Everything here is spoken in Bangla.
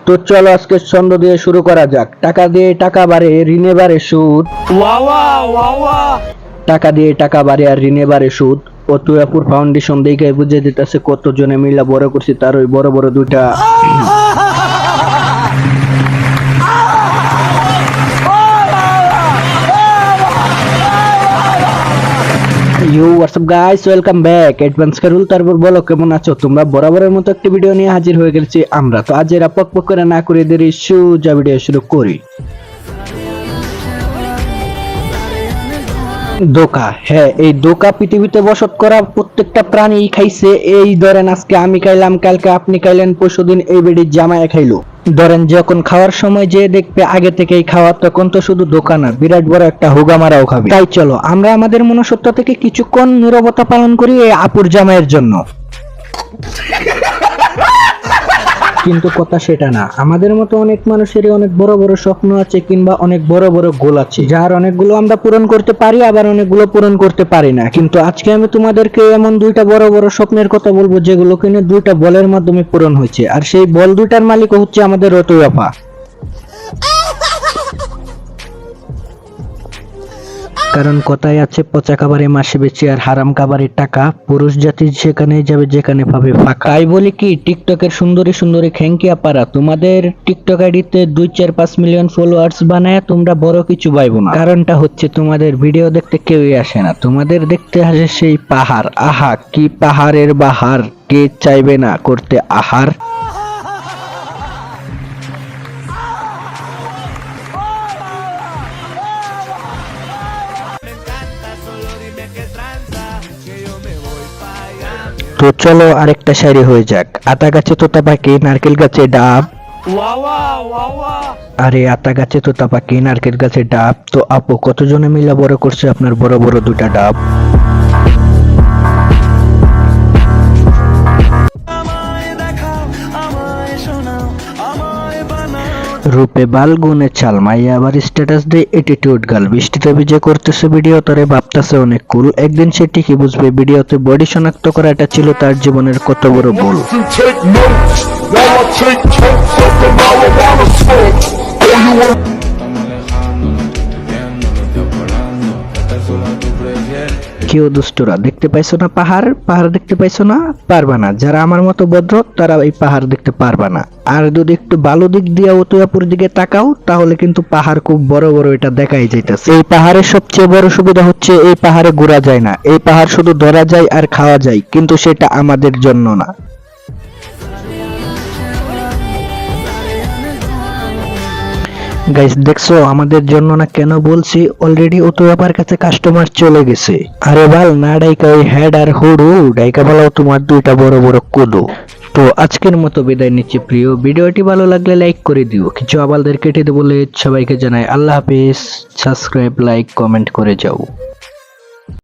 তো চলো আজকে ছন্দ দিয়ে শুরু করা যাক। টাকা দিয়ে টাকা বাড়ে, ঋণে বাড়ে সুদ। টাকা দিয়ে টাকা বাড়ে আর ঋণে বাড়ে সুদ। অতুয়াপুর ফাউন্ডেশন দেখে বুঝে দিতেছে কত জনে মিলা বড় করছি তার ওই বড় বড় দুইটা WhatsApp guys, welcome back. Advance Karol, তারপর বলো কেমন আছো তোমরা? বরাবরের মতো একটি ভিডিও নিয়ে হাজির হয়ে গেছি আমরা। তো আজ এরা পক করে না করে দেরি সোজা ভিডিও শুরু করি। ধোঁকা, হ্যাঁ এই ধোঁকা পৃথিবীতে বসত করা প্রত্যেকটা প্রাণী খাইছে। এই ধরেন আজকে আমি খাইলাম, কালকে আপনি খাইলেন, পরশুদিন এই বেডির জামায় খাইলো। ধরেন যখন খাওয়ার সময় যে দেখবে আগে থেকেই খাওয়া, তখন তো শুধু ধোঁকা না, বিরাট বড় একটা হুগা মারাও খাবে। তাই চলো আমরা আমাদের মনুষ্যত্ব থেকে কিছুক্ষণ নীরবতা পালন করি এই আপুর জামাইয়ের জন্য। কিন্তু কথা সেটা না, আমাদের মতো অনেক মানুষেরই অনেক বড় বড় স্বপ্ন আছে কিংবা অনেক বড় বড় গোল আছে, যার অনেকগুলো আমরা পূরণ করতে পারি, আবার অনেকগুলো পূরণ করতে পারি না। কিন্তু আজকে আমি তোমাদেরকে এমন দুইটা বড় বড় স্বপ্নের কথা বলবো যেগুলো কিনে দুইটা বলের মাধ্যমে পূরণ হয়েছে, আর সেই বল দুইটার মালিক হচ্ছে আমাদের রতু আপা। কারণ কথায় আছে পচা খাবারে মাসে বেশি আর হারাম খাবারের টাকা। পুরুষ জাতি সেখানেই যাবে যেখানে পাবে ফাঁকা। তাই বলি কি, টিকটকের সুন্দরী সুন্দরী খ্যাঙ্কিয়া পারা তোমাদের টিকটক আইডিতে 2-4-5 মিলিয়ন ফলোয়ার্স বানায় তোমরা বড় কিছু পাইবো না। কারণটা হচ্ছে তোমাদের ভিডিও দেখতে কেউই আসে না, তোমাদের দেখতে আসে সেই পাহাড়। আহা কি পাহাড়ের বাহার, কে চাইবে না করতে আহার। তো চলো আরেকটা শায়রি হয়ে যাক। আতা গাছে তোতা পাখি, নারকেল গাছে ডাব। আরে আতা গাছে তোতা পাখি, নারকেল গাছে ডাব। তো আপু কতজনে মিলা বড় করছে আপনার বড় বড় দুটা ডাব? রূপে বাল গুনে চাল, মাইয়া আবার স্ট্যাটাস দে অ্যাটিটিউড গাল। বৃষ্টিতে ভিজে করতেছে ভিডিও, তোরে ভাবতেছে অনেক কুল। একদিন সে ঠিকই বুঝবে ভিডিওতে বডি শনাক্ত করাটা ছিল তার জীবনের কত বড় ভুল। কেউ দুষ্টরা দেখতে পাইছো না পাহাড়, পাহাড় দেখতে পাইছো না, পারবা না। যারা আমার মতো ভদ্র তারা এই পাহাড় দেখতে পারবা না। আর যদি একটু ভালো দিক দিয়ে উতুয়াপুর দিকে তাকাও তাহলে কিন্তু পাহাড় খুব বড় বড় এটা দেখাই যাইতেছে। এই পাহাড়ের সবচেয়ে বড় সুবিধা হচ্ছে এই পাহাড়ে ঘোরা যায় না, এই পাহাড় শুধু ধরা যায় আর খাওয়া যায়, কিন্তু সেটা আমাদের জন্য না। গাইস দেখছো আমাদের জন্য না, কেন বলছি? অলরেডি উতুয়াপার কাছে কাস্টমার চলে গেছে। আরে বাল না ডাইকা ওই হেড আর হুডু ডাইকা বলাও তোমার দুইটা বড় বড় কুদু। তো আজকের মতো বিদায় নিচ্ছি প্রিয়। ভিডিওটি ভালো লাগলে লাইক করে দিও, কিছু আবালদের কেটে দেবো বলে সবাইকে জানাই আল্লাহ হাফেজ। সাবস্ক্রাইব, লাইক, কমেন্ট করে যাও।